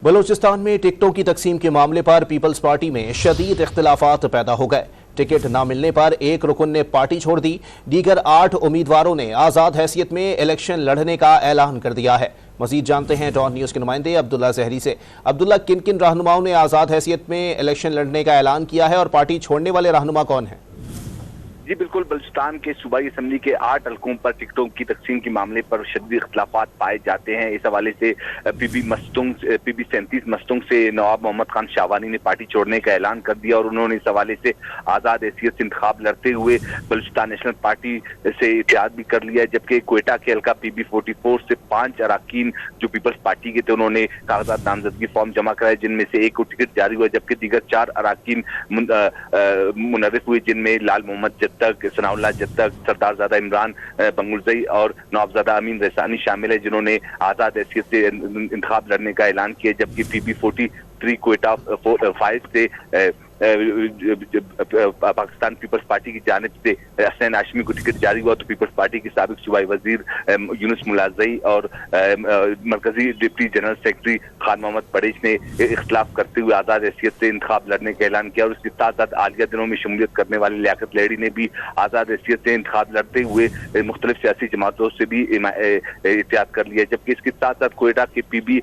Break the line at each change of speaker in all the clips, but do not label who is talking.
बलूचिस्तान में टिकटों की तकसीम के मामले पर पीपल्स पार्टी में शदीद इख्तिलाफात पैदा हो गए। टिकट न मिलने पर एक रुकन ने पार्टी छोड़ दी। दीगर 8 उम्मीदवारों ने आज़ाद हैसियत में इलेक्शन लड़ने का ऐलान कर दिया है। मजीद जानते हैं डॉन न्यूज़ के नुमाइंदे अब्दुल्ला जहरी से। अब्दुल्ला, किन किन रहनुमाओं ने आज़ाद हैसियत में इलेक्शन लड़ने का ऐलान किया है और पार्टी छोड़ने वाले रहनुमा कौन हैं?
जी बिल्कुल, बलूचिस्तान के सूबाई असम्बली के 8 हल्कों पर टिकटों की तकसीम के मामले पर शदीद इख्तिलाफात पाए जाते हैं। इस हवाले से पीबी 37 मस्तुंग से नवाब मोहम्मद खान शाहवानी ने पार्टी छोड़ने का ऐलान कर दिया और उन्होंने इस हवाले से आज़ाद हैसियत से इंतखाब लड़ते हुए बलूचिस्तान नेशनल पार्टी से इत्तेहाद भी कर लिया है। जबकि क्वेटा के हल्का PB 44 से 5 अरकान जो पीपल्स पार्टी के थे उन्होंने कागजात नामजदगी फॉर्म जमा कराए, जिनमें से एक को टिकट जारी हुआ, जबकि दीगर 4 अरकान मुनर्रिफ हुए, जिनमें लाल मोहम्मद जत्तक, सनाउल्लाह जत्तक, सरदारजादा इमरान बंगुलजई और नवाबजादा अमीन रसानी शामिल है, जिन्होंने आज़ाद हैसियत से इंतखाब लड़ने का ऐलान किया। जबकि PB 43 क्वेटा 5 से पाकिस्तान पीपल्स पार्टी की जानिब से हसनैन हाशमी को टिकट जारी हुआ, तो पीपल्स पार्टी के साबिक सूबाई वजीर यूनुस मुलाजई और मरकजी deputy general secretary Khan Mohammad Paresh ने इख्तिलाफ करते हुए आज़ाद हैसियत से इंतखाब लड़ने का ऐलान किया। और इसके साथ साथ आलिया दिनों में शमूलियत करने वाले लियाकत लहड़ी ने भी आज़ाद हैसियत से इंतखाब लड़ते हुए मुख्तलिफ सियासी जमातों से भी इत्तेहाद कर लिया। जबकि इसके साथ साथ क्वेटा के PB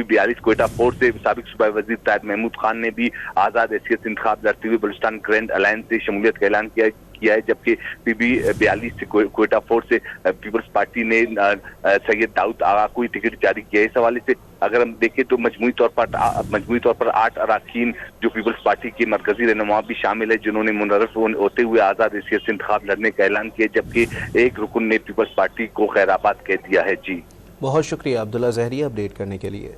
42 क्वेटा 4 से साबिक सूबाई वजीर ताहिर महमूद खान ने भी आज़ाद हैसियत से इंतखाब लड़ते हुए बलूचिस्तान ग्रैंड अलायंस से शमूलियत का ऐलान किया है। जबकि PB 42 से क्वेटा 4 से पीपल्स पार्टी ने सैयद दाऊद आगा को टिकट जारी किया है। इस हवाले से अगर हम देखें तो मजमूई तौर पर 8 अरकान जो पीपल्स पार्टी के मरकजी रहनुमा भी शामिल है, जिन्होंने मुनर्रिफ होते हुए आज़ाद हैसियत से इंतखाब लड़ने का ऐलान किया, जबकि एक रुकन ने पीपल्स पार्टी को खैराबाद कह दिया है। जी
बहुत शुक्रिया अब्दुल्ला जहरी अपडेट करने के लिए।